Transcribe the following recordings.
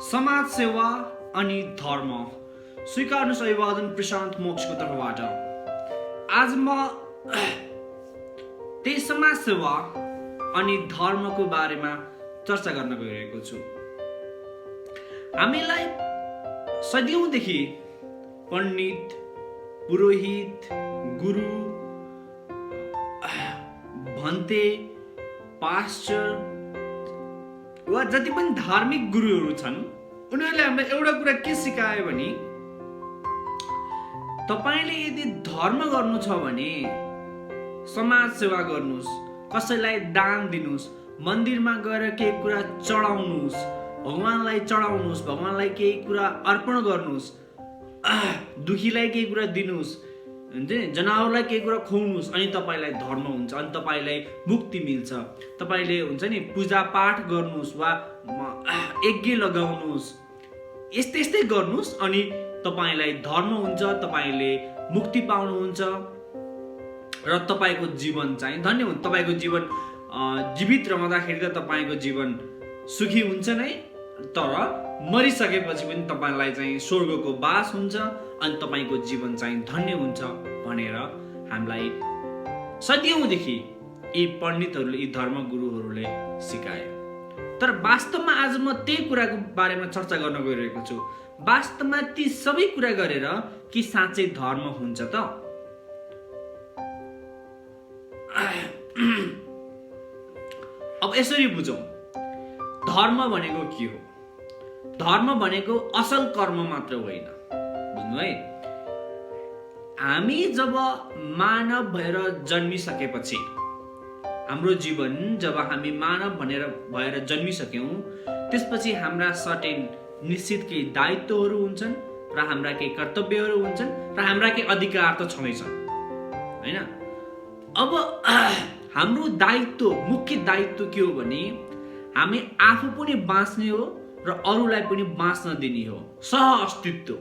समाज सेवा अनि धर्म स्वीकार्नुहोस् अभिवादन प्रशान्त मोक्षको तर्फबाट। आज म त्यही समाज सेवा अनि धर्मको बारेमा चर्चा गर्न गइरहेको छु। हामीलाई सदियौंदेखि पण्डित, पुरोहित, गुरु, भन्ते, पास्टर वा जति पनि धार्मिक गुरुहरू छन् उनीहरूले हामीलाई एउटा कुरा के सिकायो भने तपाईले यदि धर्म गर्नु छ भने समाज सेवा गर्नुस्, कसैलाई दान दिनुस्, मन्दिरमा गएर केही कुरा चढाउनुस्, भगवानलाई चढाउनुस्, भगवानलाई केही कुरा अर्पण गर्नुस्, दुखीलाई केही कुरा दिनुस्, जनावरलाई केही कुरा खुवाउनुस्, अनि तपाईलाई धर्म हुन्छ, अनि तपाईलाई मुक्ति मिल्छ। तपाईले हुन्छ नि पूजा पाठ गर्नुस् वा यज्ञ लगाउनुस्, यस्तै गर्नुस् अनि तपाईलाई धर्म हुन्छ, तपाईले मुक्ति पाउनुहुन्छ र तपाईको जीवन चाहिँ धन्य हुन्छ। तपाईको जीवन जीवित रहँदाखेरि त तपाईको जीवन सुखी हुन्छ नै, तर मरिसकेपछि पनि तपाईलाई चाहिँ स्वर्गको वास हुन्छ अनि तपाईको जीवन चाहिँ धन्य हुन्छ भनेर हामीलाई सदियौंदेखि यी पण्डितहरूले, यी धर्म गुरुहरूले सिकाए। तर वास्तवमा आज म त्यही कुराको बारेमा चर्चा गर्न गइरहेको छु। वास्तवमा ती सबै कुरा गरेर कि साँच्चै धर्म हुन्छ त? अब यसरी बुझौं, धर्म भनेको के हो? धर्म भनेको असल कर्म मात्र होइन, बुझ्नु है। हामी जब मानव भएर जन्मिसकेपछि, हाम्रो जीवन जब हामी मानव भएर जन्मिसक्यौं, त्यसपछि हाम्रा सर्टेन निश्चित केही दायित्वहरू हुन्छन् र हाम्रा केही कर्तव्यहरू हुन्छन् र हाम्रा केही अधिकार त छँदैछन्, हैन? अब हाम्रो दायित्व, मुख्य दायित्व के हो भने हामी आफू पनि बाँच्ने हो र अरूलाई पनि बाँच्न दिने हो। सह अस्तित्व,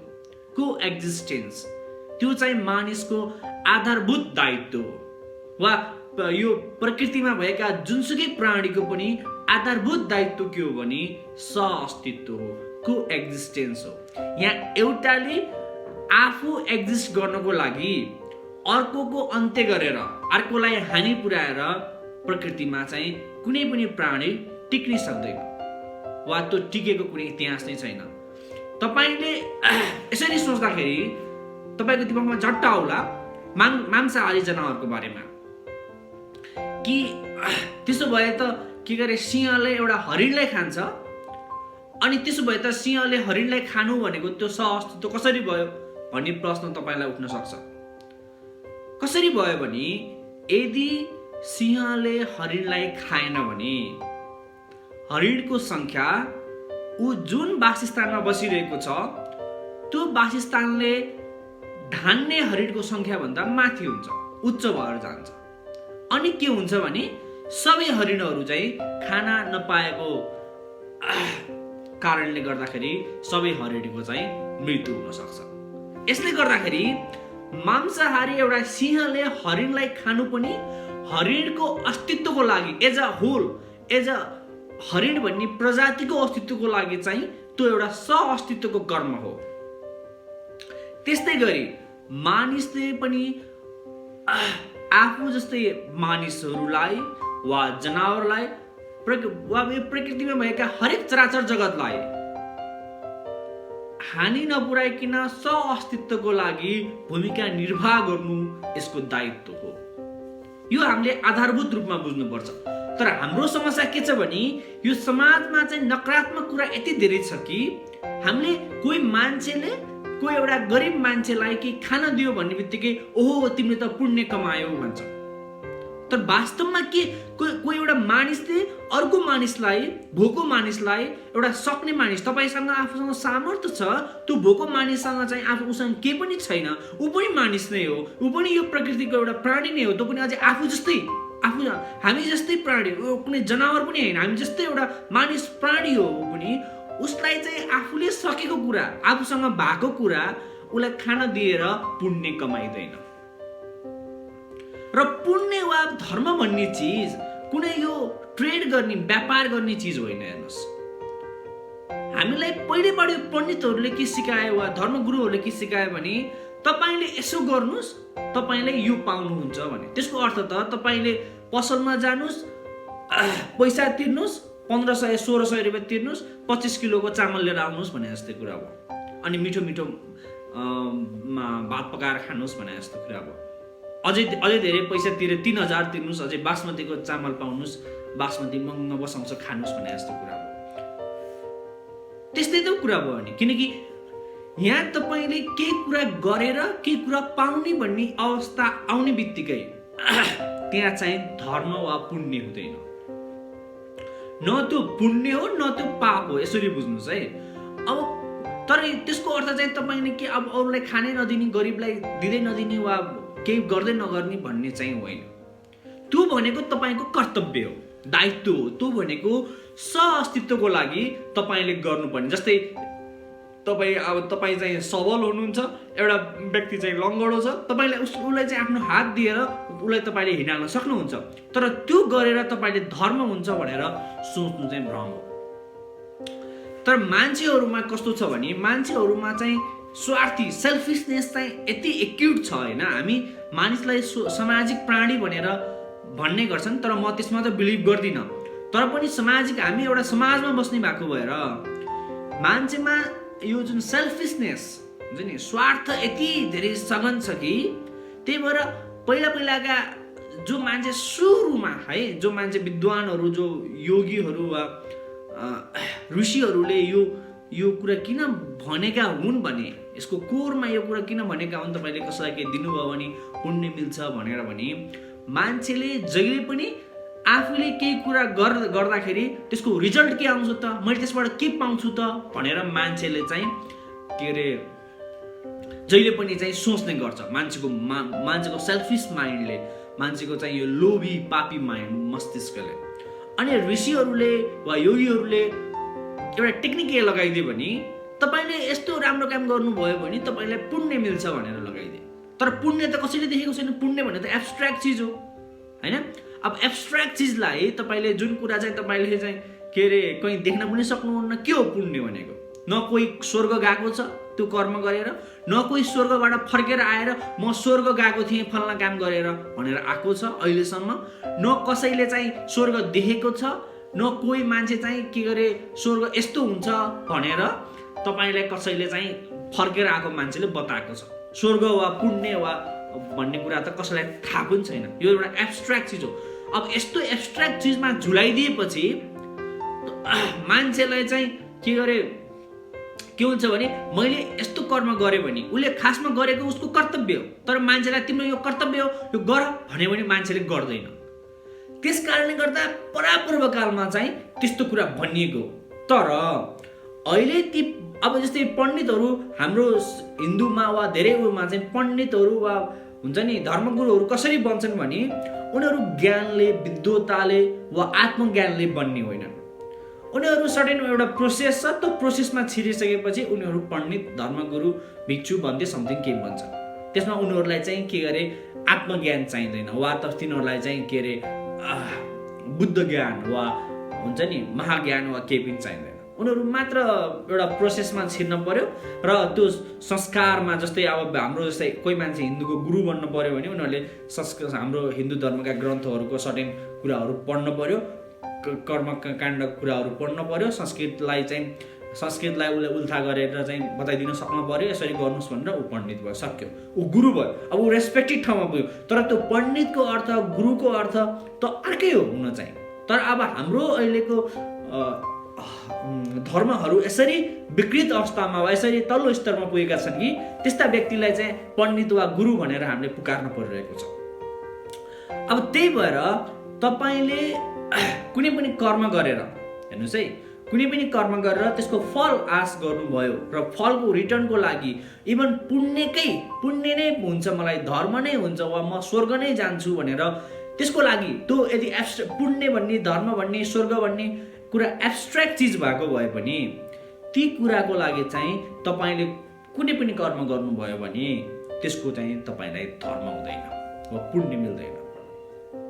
को एक्जिस्टेन्स, त्यो चाहिँ मानिसको आधारभूत दायित्व हो। वा यो प्रकृतिमा भएका जुनसुकै प्राणीको पनि आधारभूत दायित्व के हो भने सह अस्तित्व हो, को एक्जिस्टेन्स हो। यहाँ एउटाले आफू एक्जिस्ट गर्नको लागि अर्कोको अन्त्य गरेर, अर्कोलाई हानि पुर्याएर प्रकृतिमा चाहिँ कुनै पनि प्राणी टिक्न सक्दैन वा त्यो टिकेको कुनै इतिहास नै छैन। तपाईले यसरी सोच्दाखेरि तपाईको दिमागमा झट्ट आउला मांसाहारी जनावरको बारेमा कि त्यसो भए त के गरे सिंहले एउटा हरिणलाई खान्छ, अनि त्यसो भए त सिंहले हरिणलाई खानु भनेको त्यो सहअस्तित्व कसरी भयो भन्ने प्रश्न तपाईलाई उठ्न सक्छ। कसरी भयो भने यदि सिंहले हरिणलाई खाएन भने हरिणको संख्या ऊ जुन वासस्थानमा बसिरहेको छ त्यो वासस्थानले धान्ने हरिणको संख्या भन्दा माथि हुन्छ, उच्च भएर जान्छ। अनि के हुन्छ भने सबै हरिणहरू चाहिँ खाना नपाएको कारणले गर्दाखेरि सबै हरिणको चाहिँ मृत्यु हुन सक्छ। यसले गर्दाखेरि मांसाहारी एउटा सिंहले हरिणलाई खानु पनि हरिणको अस्तित्वको लागि, as a whole, as a हरिण भन्ने प्रजातिको अस्तित्वको लागि चाहिँ त्यो एउटा सह अस्तित्वको कर्म हो। त्यस्तै गरी मानिसले पनि आफू जस्तै मानिसहरूलाई वा जनावरलाई वा प्रकृतिमा भएका हरेक चराचर जगतलाई हानि नपुर्याइकन सह अस्तित्वको लागि भूमिका निर्वाह गर्नु यसको दायित्व हो। यो हामीले आधारभूत रूपमा बुझ्नुपर्छ। तर हाम्रो समस्या के छ भने यो समाजमा चाहिँ नकारात्मक कुरा यति धेरै छ कि हामीले कोही मान्छेले कोही एउटा गरिब मान्छेलाई कि खाना दियो भन्ने बित्तिकै ओहो तिमीले त पुण्य कमायौ भन्छ। तर वास्तवमा के कोही एउटा मानिसले अर्को मानिसलाई, भोको मानिसलाई, एउटा सक्ने मानिस, तपाईसँग आफूसँग सामर्थ्य छ, त्यो भोको मानिससँग चाहिँ उसँग के पनि छैन, ऊ पनि मानिस नै हो, ऊ पनि यो प्रकृतिको एउटा प्राणी नै हो, त्यो पनि अझै आफू जस्तै, हामी जस्तै प्राणी हो, कुनै जनावर पनि होइन, हामी जस्तै एउटा मानिस प्राणी हो ऊ पनि। उसलाई चाहिँ आफूले सकेको कुरा, आफूसँग भएको कुरा उसलाई खाना दिएर पुण्य कमाइदैन। र पुण्य वा धर्म भन्ने चिज कुनै यो ट्रेड गर्ने, व्यापार गर्ने चिज होइन। हेर्नुहोस्, हामीलाई पहिलेबाट पण्डितहरूले के सिकायो वा धर्मगुरुहरूले के सिकायो भने तपाईले यसो गर्नुस् तपाईलाई यो पाउनुहुन्छ भने। त्यसको अर्थ त तपाईले पसलमा जानुस्, पैसा तिर्नुस्, 1500-1600 रुपैयाँ तिर्नुस्, 25 किलोको चामल लिएर आउनुस् भने जस्तै कुरा हो। अनि मिठो मिठो भात पकाएर खानुस् भने जस्तो कुरा हो। अझै धेरै पैसा तिरे 3000 तिर्नुस्, अझै बासमतीको चामल पाउनुस्, बासमती महँगो बसाउँछ खानुस् भने जस्तो कुरा हो। त्यस्तै त कुरा भयो नि, किनकि यहाँ तपाईले केही कुरा गरेर केही कुरा पाउने भन्ने अवस्था आउने बित्तिकै त्यहाँ चाहिँ धर्म वा पुण्य हुँदैन। न त्यो पुण्य हो न त्यो पाप हो, यसरी बुझ्नुस् है। अब तर त्यसको अर्थ चाहिँ तपाईले के अब अरूलाई खानै नदिने, गरिबलाई दिँदै नदिने वा केही गर्दै नगर्ने भन्ने चाहिँ होइन। त्यो भनेको तपाईको कर्तव्य हो, दायित्व हो। त्यो भनेको सहअस्तित्वको लागि तपाईले गर्नुपर्ने। जस्तै तपाईँ चाहिँ सबल हुनुहुन्छ, एउटा व्यक्ति चाहिँ लङ्गडो छ, तपाईले उसलाई चाहिँ आफ्नो हात दिएर उसलाई तपाईले हिँडाल्न सक्नुहुन्छ, तर त्यो गरेर तपाईले धर्म हुन्छ भनेर सोच्नु चाहिँ भ्रम हो। तर मान्छेहरूमा कस्तो छ भने मान्छेहरूमा चाहिँ स्वार्थी सेल्फिसनेस चाहिँ यति एक्युट छ हैन। हामी मानिसलाई सामाजिक प्राणी भनेर भन्ने गर्छन्, तर म त्यसमा त बिलिभ गर्दिन। तर पनि सामाजिक हामी एउटा समाजमा बस्ने भएको भएर मान्छेमा यो जुन सेल्फिसनेस हुन्छ नि, स्वार्थ यति धेरै सघन छ कि त्यही भएर पहिलाका जो मान्छे सुरुमा है, जो मान्छे विद्वानहरू, जो योगीहरू वा ऋषिहरूले यो कुरा किन भनेका हुन् भने, यसको कोरमा यो कुरा किन भनेका हुन्, तपाईँले कसैलाई केही दिनुभयो भने पुण्य मिल्छ भनेर भने मान्छेले जहिले पनि आफूले केही कुरा गर्दाखेरि त्यसको रिजल्ट के आउँछ त, मैले त्यसबाट के पाउँछु त भनेर मान्छेले चाहिँ के अरे जहिले पनि चाहिँ सोच्ने गर्छ। मान्छेको सेल्फिस माइन्डले, मान्छेको चाहिँ यो लोभी पापी माइन्ड मस्तिष्कले। अनि ऋषिहरूले वा योगीहरूले एउटा टेक्निक के लगाइदियो भने तपाईले यस्तो राम्रो काम गर्नुभयो भने तपाईलाई पुण्य मिल्छ भनेर लगाइदिए। तर पुण्य त कसैले देखेको छैन। पुण्य भने त एब्स्ट्र्याक्ट चिज हो हैन। अब एब्स्ट्र्याक्ट चिजलाई तपाईले जुन कुरा चाहिँ तपाईले चाहिँ के अरे कहीँ देख्न पनि सक्नुहुन्न के हो पुण्य भनेको। न कोही स्वर्ग गएको छ त्यो कर्म गरेर, न कोही स्वर्गबाट फर्केर आएर म स्वर्ग गएको थिएँ फल्ना काम गरेर भनेर आएको छ अहिलेसम्म, न कसैले चाहिँ स्वर्ग देखेको छ, न कोही मान्छे चाहिँ के गरे स्वर्ग यस्तो हुन्छ भनेर तपाईलाई कसैले चाहिँ फर्केर आएको मान्छेले बताएको छ। स्वर्ग वा पुण्य वा भन्ने कुरा त कसैलाई थाहा पनि छैन। यो एउटा एब्स्ट्र्याक्ट चिज हो। अब यस्तो एब्स्ट्र्याक्ट चिजमा झुलाइदिएपछि मान्छेलाई चाहिँ के गरे के हुन्छ भने मैले यस्तो कर्म गरेँ भने उसले खासमा गरेको उसको कर्तव्य हो, तर मान्छेलाई तिम्रो यो कर्तव्य हो यो गर भन्यो भने मान्छेले गर्दैन। त्यस कारणले गर्दा परापूर्व कालमा चाहिँ त्यस्तो कुरा भनिएको। तर अहिले ती अब जस्तै पण्डितहरू हाम्रो हिन्दूमा वा धेरै उमा चाहिँ पण्डितहरू वा हुन्छ नि धर्मगुरुहरू कसरी बन्छन् भने उनीहरू ज्ञानले, विद्वताले वा आत्मज्ञानले बन्ने होइनन्। उनीहरू सर्टेन एउटा प्रोसेस छ, त्यो प्रोसेसमा छिरिसकेपछि उनीहरू पण्डित, धर्मगुरु, भिक्षु भन्दै समथिङ केही बन्छ। त्यसमा उनीहरूलाई चाहिँ के गरे आत्मज्ञान चाहिँदैन वा त तिनीहरूलाई चाहिँ के अरे बुद्ध ज्ञान वा हुन्छ नि महाज्ञान वा केही पनि चाहिँदैन। उनीहरू मात्र एउटा प्रोसेसमा छिर्न पर्यो र त्यो संस्कारमा जस्तै अब हाम्रो जस्तै कोही मान्छे हिन्दूको गुरु बन्न पर्यो भने उनीहरूले हाम्रो हिन्दू धर्मका ग्रन्थहरूको सर्टेन कुराहरू पढ्न पर्यो, कर्मकाण्ड कुराहरू पढ्न पर्यो, संस्कृतलाई उसले उल्था गरेर चाहिँ बताइदिन सक्नु पर्यो, यसरी गर्नुहोस् भनेर ऊ पण्डित भयो, सक्यो, ऊ गुरु भयो। अब ऊ रेस्पेक्टेड ठाउँमा पुग्यो। तर त्यो पण्डितको अर्थ, गुरुको अर्थ त अर्कै हो हुन चाहिँ। तर अब हाम्रो अहिलेको धर्महरू यसरी विकृत अवस्थामा वा यसरी तल्लो स्तरमा पुगेका छन् कि त्यस्ता व्यक्तिलाई चाहिँ पण्डित वा गुरु भनेर हामीले पुकार्न परिरहेको छ। अब त्यही भएर तपाईले कुनै पनि कर्म गरेर हेर्नुहोस् है, कुनै पनि कर्म गरेर त्यसको फल आश गर्नुभयो र फलको रिटर्नको लागि इभन पुण्य नै हुन्छ, मलाई धर्म नै हुन्छ वा म स्वर्ग नै जान्छु भनेर त्यसको लागि त्यो यदि पुण्य भन्ने, धर्म भन्ने, स्वर्ग भन्ने कुरा एब्स्ट्र्याक्ट चिज भएको भए पनि ती कुराको लागि चाहिँ तपाईले कुनै पनि कर्म गर्नुभयो भने त्यसको चाहिँ तपाईलाई धर्म हुँदैन वा पुण्य मिल्दैन।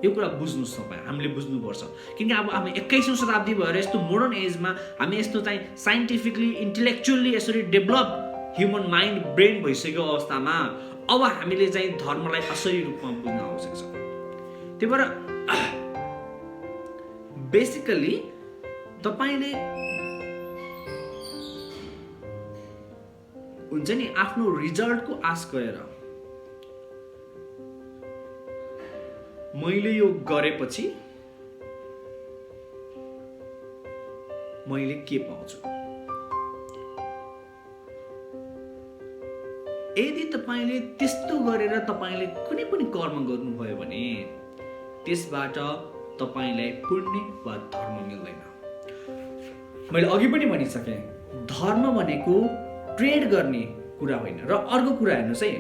यो कुरा बुझ्नुस् तपाईँ, हामीले बुझ्नुपर्छ। किनकि अब हामी 21औं शताब्दी भएर यस्तो मोडर्न एजमा हामी यस्तो चाहिँ साइन्टिफिकली इन्टेलेक्चुअली यसरी डेभलप ह्युमन माइन्ड ब्रेन भइसकेको अवस्थामा अब हामीले चाहिँ धर्मलाई असली रूपमा बुझ्न आवश्यक छ। त्यही भएर बेसिकली तपाईले हुन्छ नि आफ्नो रिजल्टको आश गरेर मैले यो गरेपछि मैले के पाउँछु, यदि तपाईले त्यस्तो गरेर तपाईले कुनै पनि कर्म गर्नुभयो भने त्यसबाट तपाईलाई पुण्य वा धर्म मिल्दैन। मैले अघि पनि भनिसकेँ, धर्म भनेको ट्रेड गर्ने कुरा होइन। र अर्को कुरा हेर्नुहोस् है,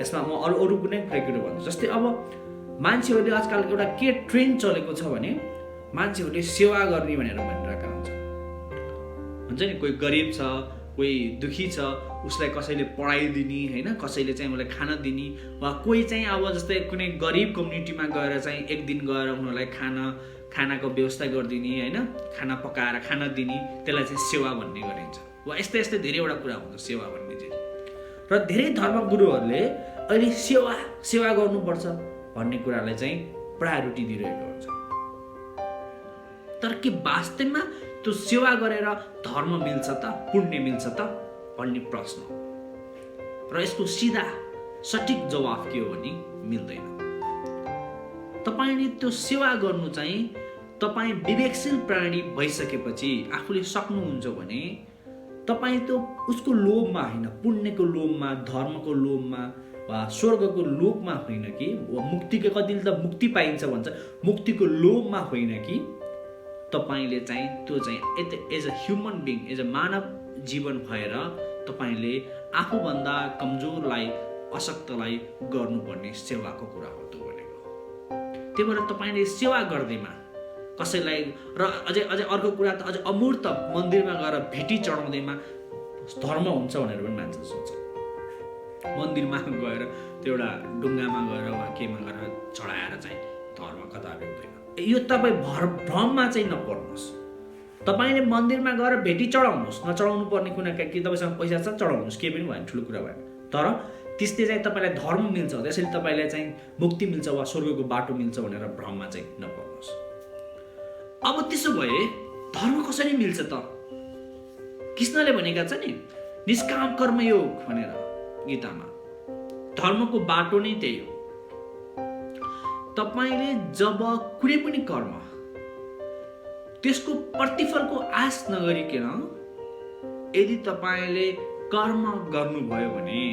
यसमा म अरू कुनै कुरा भन्छु। जस्तै अब मान्छेहरूले आजकल एउटा के ट्रेन्ड चलेको छ भने मान्छेहरूले सेवा गर्ने भनेर भनिरहेका हुन्छ नि। कोही गरिब छ, कोही दुखी छ, उसलाई कसैले पढाइदिने होइन, कसैले चाहिँ उसलाई खाना दिने, वा कोही चाहिँ अब जस्तै कुनै गरिब कम्युनिटीमा गएर चाहिँ एक दिन गएर उनीहरूलाई खानाको व्यवस्था गरिदिने होइन, खाना पकाएर खाना दिने, त्यसलाई चाहिँ सेवा भन्ने गरिन्छ। वा यस्तै यस्तै धेरैवटा कुरा हुन्छ सेवा भन्ने चिज। र धेरै धर्मगुरुहरूले अहिले सेवा गर्नुपर्छ भन्ने कुरालाई चाहिँ प्रायोरिटी दिइरहेको हुन्छ। तर के वास्तवमा त्यो सेवा गरेर धर्म मिल्छ त, पुण्य मिल्छ त भन्ने प्रश्न हो। र यसको सिधा सठिक जवाफ के हो भने मिल्दैन। तपाईले त्यो सेवा गर्नु चाहिँ तपाईँ विवेकशील प्राणी भइसकेपछि आफूले सक्नुहुन्छ भने तपाईँ त्यो उसको लोभमा होइन, पुण्यको लोभमा, धर्मको लोभमा वा स्वर्गको लोभमा होइन कि, मुक्तिको कतिले त मुक्ति पाइन्छ भन्छ, मुक्तिको लोभमा होइन कि तपाईले चाहिँ त्यो चाहिँ as a human being, as a मानव जीवन भएर तपाईले आफूभन्दा कमजोरलाई, अशक्तलाई गर्नुपर्ने सेवाको कुरा हो त्यो भनेको। त्यही भएर तपाईले सेवा गर्दैमा कसैलाई, र अझै अर्को कुरा त अझै अमूर्त मन्दिरमा गएर भेटी चढाउँदैमा धर्म हुन्छ भनेर पनि मान्छेले सोच्छ। मन्दिरमा गएर त्यो एउटा ढुङ्गामा गएर वा केमा गएर चढाएर चाहिँ धर्म कदापि हुँदैन। यो तपाईँ भ्रममा चाहिँ नपर्नुहोस्। तपाईँले मन्दिरमा गएर भेटी चढाउनुहोस्, नचढाउनु पर्ने कुना कि तपाईँसँग पैसा छ चढाउनुहोस्, केही पनि भएन, ठुलो कुरा भएन। तर त्यसले चाहिँ तपाईँलाई धर्म मिल्छ, त्यसरी तपाईँलाई चाहिँ मुक्ति मिल्छ वा स्वर्गको बाटो मिल्छ भनेर भ्रममा चाहिँ नपर्नुहोस्। अब त्यसो भए धर्म कसरी मिल्छ त? कृष्णले भनेका छ नि निष्काम कर्मयोग भनेर गीतामा। धर्मको बाटो नै त्यही हो। तपाईले जब कुनै पनि कर्म त्यसको प्रतिफलको आश नगरिकन यदि तपाईले कर्म गर्नुभयो भने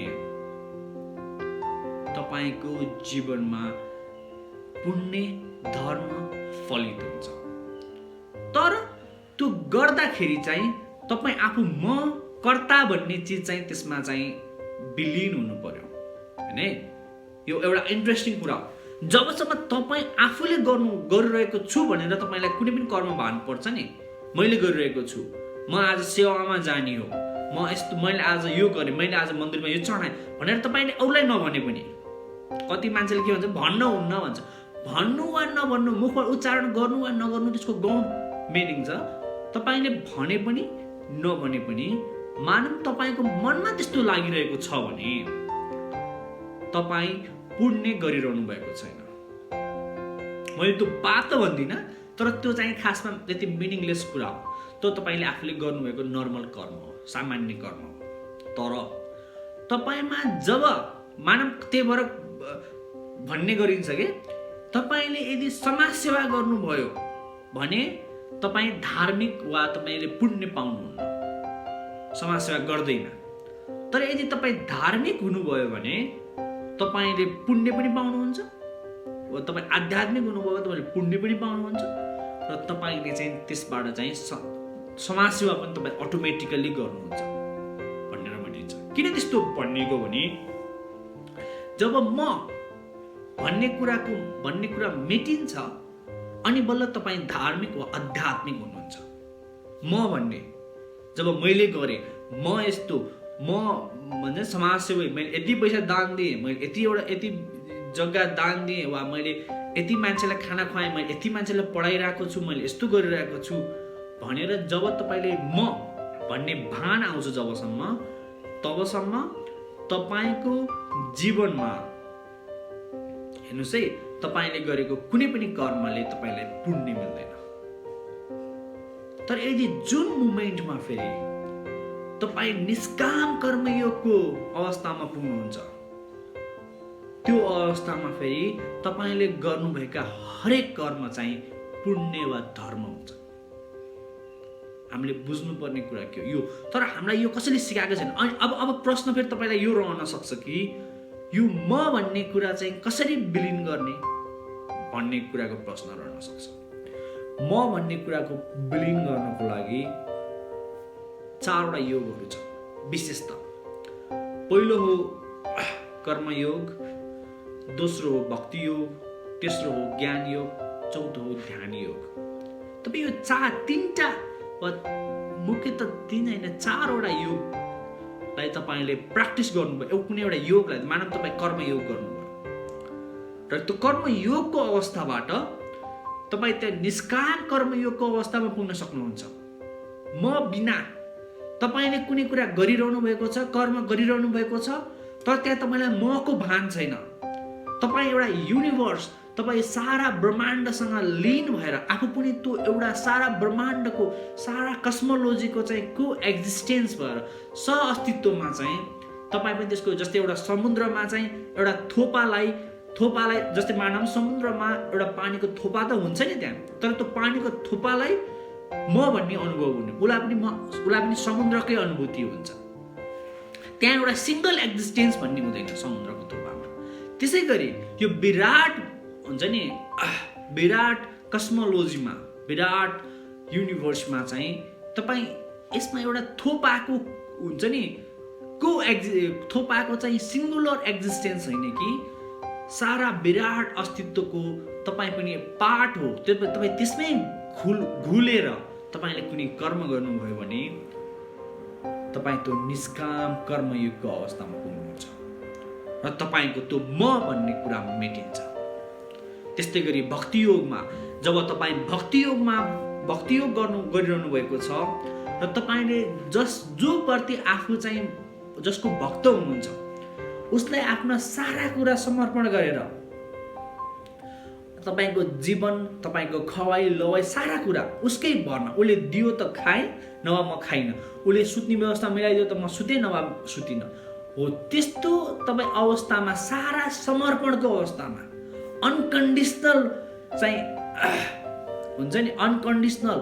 तपाईको जीवनमा पुण्य धर्म फलित हुन्छ। तर त्यो गर्दाखेरि चाहिँ तपाईँ आफू म कर्ता भन्ने चिज चाहिँ त्यसमा चाहिँ विलीन हुनु पर्यो हैन। यो एउटा इन्ट्रेस्टिङ कुरा हो। जबसम्म तपाईँ आफूले गरिरहेको छु भनेर तपाईँलाई कुनै पनि कर्म भान पर्छ नि, मैले गरिरहेको छु, म आज सेवामा जाने हो, मैले आज यो गरेँ, मैले आज मन्दिरमा यो चढाएँ भनेर तपाईँले अरूलाई नभने पनि, कति मान्छेले के भन्छ भन्न हुन्न भन्छ, भन्नु वा नभन्नु, मुखबाट उच्चारण गर्नु वा नगर्नु त्यसको गौण मिनिङ छ। तपाईँले भने पनि नभने पनि मानव तपाईँको मनमा त्यस्तो लागिरहेको छ भने तपाईँ पुण्य गरिरहनु भएको छैन। मैले त्यो बात त भन्दिनँ, तर त्यो चाहिँ खासमा त्यति मिनिङलेस कुरा हो। त्यो तपाईँले आफूले गर्नुभएको नर्मल कर्म हो, सामान्य कर्म हो। तर तपाईँमा जब मानव, त्यही भएर भन्ने गरिन्छ कि तपाईँले यदि समाज सेवा गर्नुभयो भने तपाईँ धार्मिक वा तपाईँले पुण्य पाउनुहुन्न, समाज सेवा गर्दैन। तर यदि तपाईँ धार्मिक हुनुभयो भने तपाईले पुण्य पनि पाउनुहुन्छ, वा तपाईँ आध्यात्मिक हुनुभयो भने तपाईँले पुण्य पनि पाउनुहुन्छ, र तपाईँले चाहिँ त्यसबाट चाहिँ समाज सेवा पनि तपाईँ अटोमेटिकल्ली गर्नुहुन्छ भनेर भनिन्छ। किन त्यस्तो भनिएको भने जब म भन्ने कुरा मेटिन्छ अनि बल्ल तपाईँ धार्मिक वा आध्यात्मिक हुनुहुन्छ। म भन्ने जब मैले गरेँ, म यस्तो, म भन्छ समाजसेवी, मैले यति पैसा दान दिएँ, मैले यति जग्गा दान दिएँ, वा मैले यति मान्छेलाई खाना खुवाएँ, मैले यति मान्छेलाई पढाइरहेको छु, मैले यस्तो गरिरहेको छु भनेर जब तपाईँले म भन्ने भान आउँछ तबसम्म तपाईँको जीवनमा हेर्नुहोस् है, तपाईँले गरेको कुनै पनि कर्मले तपाईँलाई पुण्य मिल्दैन। तर यदि जुन मोमेन्टमा फेरि तपाईँ निष्काम कर्मयोगको अवस्थामा पुग्नुहुन्छ, त्यो अवस्थामा फेरि तपाईँले गर्नुभएका हरेक कर्म चाहिँ पुण्य वा धर्म हुन्छ। हामीले बुझ्नुपर्ने कुरा के हो यो, तर हामीलाई यो कसैले सिकाएको छैन। अनि अब प्रश्न फेरि तपाईँलाई यो रहन सक्छ कि यो म भन्ने कुरा चाहिँ कसरी विलीन गर्ने भन्ने कुराको प्रश्न रहन सक्छ। म भन्ने कुराको विलीन गर्नको लागि 4वटा योगहरू छ विशेषतः। पहिलो हो कर्मयोग, दोस्रो हो भक्ति योग, तेस्रो हो ज्ञान योग, चौथो हो ध्यान योग। तपाईँ यो 3टा मुख्यतः 3 होइन 4वटा योगलाई तपाईँले प्र्याक्टिस गर्नुभयो। कुनै एउटा योगलाई मानव तपाईँ कर्मयोग गर्नुभयो र त्यो कर्मयोगको अवस्थाबाट तपाईँ त्यहाँ निष्काम कर्मयोगको अवस्थामा पुग्न सक्नुहुन्छ। म बिना तपाईँले कुनै कुरा गरिरहनु भएको छ, कर्म गरिरहनु भएको छ, तर त्यहाँ तपाईँलाई मको भान छैन। तपाईँ एउटा युनिभर्स, तपाईँ सारा ब्रह्माण्डसँग लीन भएर आफू पनि त्यो एउटा सारा ब्रह्माण्डको सारा कस्मोलोजीको चाहिँ को एक्जिस्टेन्स भएर सहअस्तित्वमा चाहिँ तपाईँ पनि त्यसको जस्तै एउटा समुद्रमा चाहिँ एउटा थोपालाई जस्तै मानव समुद्रमा एउटा पानीको थोपा त हुन्छ नि त्यहाँ, तर त्यो पानीको थोपालाई म भन्ने अनुभव हुने, उसलाई पनि समुद्रकै अनुभूति हुन्छ। त्यहाँ एउटा सिंगल एक्जिस्टेन्स भन्ने हुँदैन समुद्रको थोपामा। त्यसै गरी यो विराट हुन्छ नि, विराट कस्मोलोजीमा, विराट युनिभर्समा चाहिँ तपाईँ यसमा एउटा थोपाको हुन्छ नि थोपाको चाहिँ सिंगुलर एक्जिस्टेन्स होइन कि सारा विराट अस्तित्वको तपाईँ पनि पार्ट हो। तपाईँ त्यसमै घुलेर तपाईँले कुनै कर्म गर्नुभयो भने तपाईँ त्यो निष्काम कर्मयुगको अवस्थामा पुग्नुहुन्छ र तपाईँको त्यो म भन्ने कुरा मेटिन्छ। त्यस्तै गरी भक्ति योगमा जब तपाईँ भक्ति योग गरिरहनु भएको छ र तपाईँले जो प्रति आफू चाहिँ जसको भक्त हुनुहुन्छ उसलाई आफ्नो सारा कुरा समर्पण गरेर तपाईको जीवन, तपाईको खवाई लवाई सारा कुरा उसकै भरमा, उसले दियो त खाएँ नभए म खाइनँ, उसले सुत्ने व्यवस्था मिलाइदियो त म सुतेँ नभए सुतिनँ हो। त्यस्तो तपाईँ अवस्थामा सारा समर्पणको अवस्थामा अनकन्डिसनल चाहिँ हुन्छ नि, अनकन्डिसनल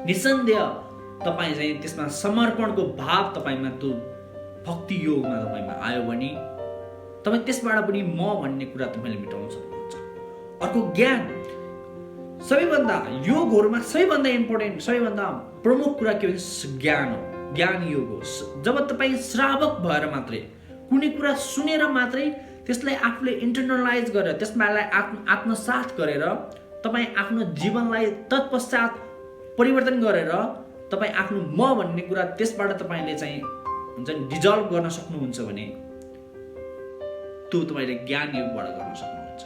निसन्देह तपाईँ चाहिँ त्यसमा समर्पणको भाव तपाईँमा त्यो भक्ति योगमा तपाईँमा आयो भने तपाईँ त्यसबाट पनि म भन्ने कुरा तपाईँले मेटाउन सक्नुहुन्छ। अर्को ज्ञान, सबैभन्दा योगहरूमा सबैभन्दा इम्पोर्टेन्ट, सबैभन्दा प्रमुख कुरा के भन्छ ज्ञान हो, ज्ञान योग हो। जब तपाईँ श्रावक भएर मात्रै कुनै कुरा सुनेर मात्रै त्यसलाई आफूले इन्टरनलाइज गरेर त्यसमालाई आत्मसात गरेर तपाईँ आफ्नो जीवनलाई तत्पश्चात परिवर्तन गरेर तपाईँ आफ्नो म भन्ने कुरा त्यसबाट तपाईँले चाहिँ हुन्छ नि डिजल्भ गर्न सक्नुहुन्छ भने त्यो तपाईँले ज्ञान योगबाट गर्न सक्नुहुन्छ।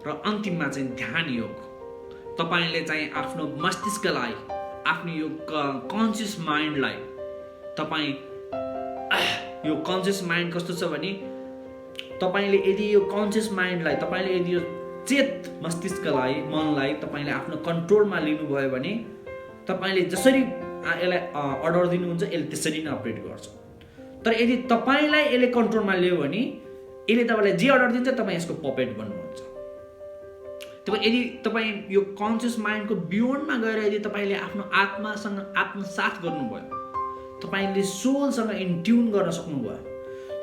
र अन्तिममा चाहिँ ध्यान योग, तपाईँले चाहिँ आफ्नो मस्तिष्कलाई, आफ्नो यो कन्सियस माइन्डलाई, तपाईँ यो कन्सियस माइन्ड कस्तो छ भने तपाईँले यदि यो कन्सियस माइन्डलाई, तपाईँले यदि यो चेत मस्तिष्कलाई, मनलाई तपाईँले आफ्नो कन्ट्रोलमा लिनुभयो भने तपाईँले जसरी यसलाई अर्डर दिनुहुन्छ यसले त्यसरी नै अपरेट गर्छ। तर यदि तपाईँलाई यसले कन्ट्रोलमा लियो भने यसले तपाईँलाई जे अर्डर दिन्छ तपाईँ यसको पपेट बन्नुहुन्छ। यदि तपाईँ यो कन्सियस माइन्डको बियोन्डमा गएर यदि तपाईँले आफ्नो आत्मासँग आत्मसात गर्नुभयो, तपाईँले सोलसँग इन्ट्युन गर्न सक्नुभयो,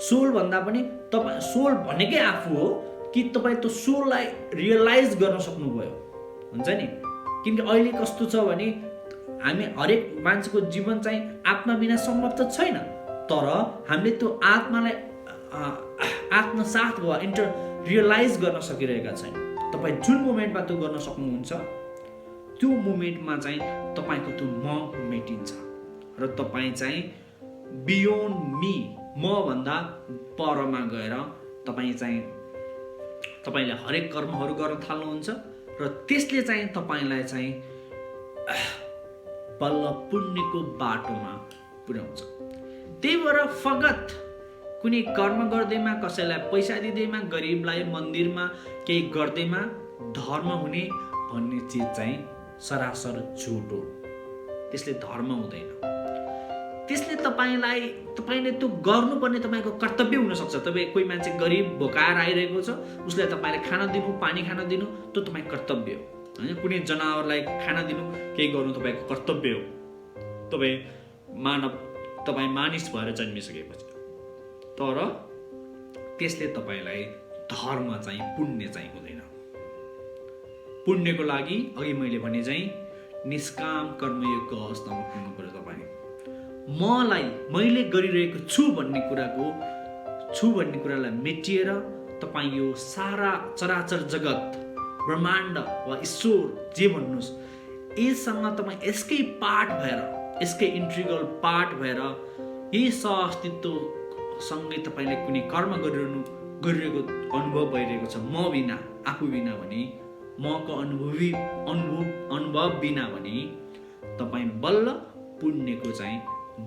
सोल भन्दा पनि तपाईँ सोल भनेकै आफू हो कि तपाईँ त्यो सोललाई रियलाइज गर्न सक्नुभयो हुन्छ नि। किनकि अहिले कस्तो छ भने हामी हरेक मान्छेको जीवन चाहिँ आत्मा बिना सम्भव त छैन, तर हामीले त्यो आत्मालाई आत्मसात वा रियलाइज गर्न सकिरहेका छैन। तपाईँ जुन मोमेन्टमा त्यो गर्न सक्नुहुन्छ त्यो मोमेन्टमा चाहिँ तपाईँको त्यो म मेटिन्छ र तपाईँ चाहिँ बियोन्ड मी, म भन्दा परमा गएर तपाईँ चाहिँ तपाईले हरेक कर्महरू गर्न थाल्नुहुन्छ र त्यसले चाहिँ तपाईलाई चाहिँ बल्ल पुण्यको बाटोमा पुर्याउँछ। त्यही भएर फगत कुनै कर्म गर्दैमा, कसैलाई पैसा दिँदैमा, गरिबलाई मन्दिरमा केही गर्दैमा धर्म हुने भन्ने चिज चाहिँ सरासर झुट हो। त्यसले धर्म हुँदैन। त्यसले तपाईले त्यो गर्नुपर्ने तपाईको कर्तव्य हुन सक्छ। तपाई कोही मान्छे गरिब भोकाएर आइरहेको छ, उसलाई तपाईले खाना दिनु, पानी खाना दिनु, त्यो तपाईको कर्तव्य हो। हैन, कुनै जनावरलाई खाना दिनु, केही गर्नु तपाईको कर्तव्य हो। तपाई मानिस भएर जन्मिसकेपछि। तर त्यसले तपाईलाई धर्म चाहिँ, पुण्य चाहिँ हुँदैन। पुण्यको लागि अघि मैले भने चाहिँ निष्काम कर्मयोगको अवस्थामा पुग्नु पर्यो। तपाईँ मैले गरिरहेको छु भन्ने कुरालाई मेटिएर तपाईँ यो सारा चराचर जगत, ब्रह्माण्ड वा ईश्वर जे भन्नुहोस्, यससँग तपाईँ यसकै पार्ट भएर, यसकै इन्ट्रिगल पार्ट भएर यही सह-अस्तित्व सँगै तपाईले कुनै कर्म गरिरहेको अनुभव भइरहेको छ म बिना, आफू बिना भने, मको अनुभव बिना भने तपाईँ बल्ल पुण्यको चाहिँ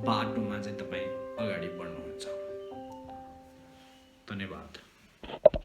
बाटोमा चाहिँ तपाईँ अगाडि बढ्नुहुन्छ। धन्यवाद।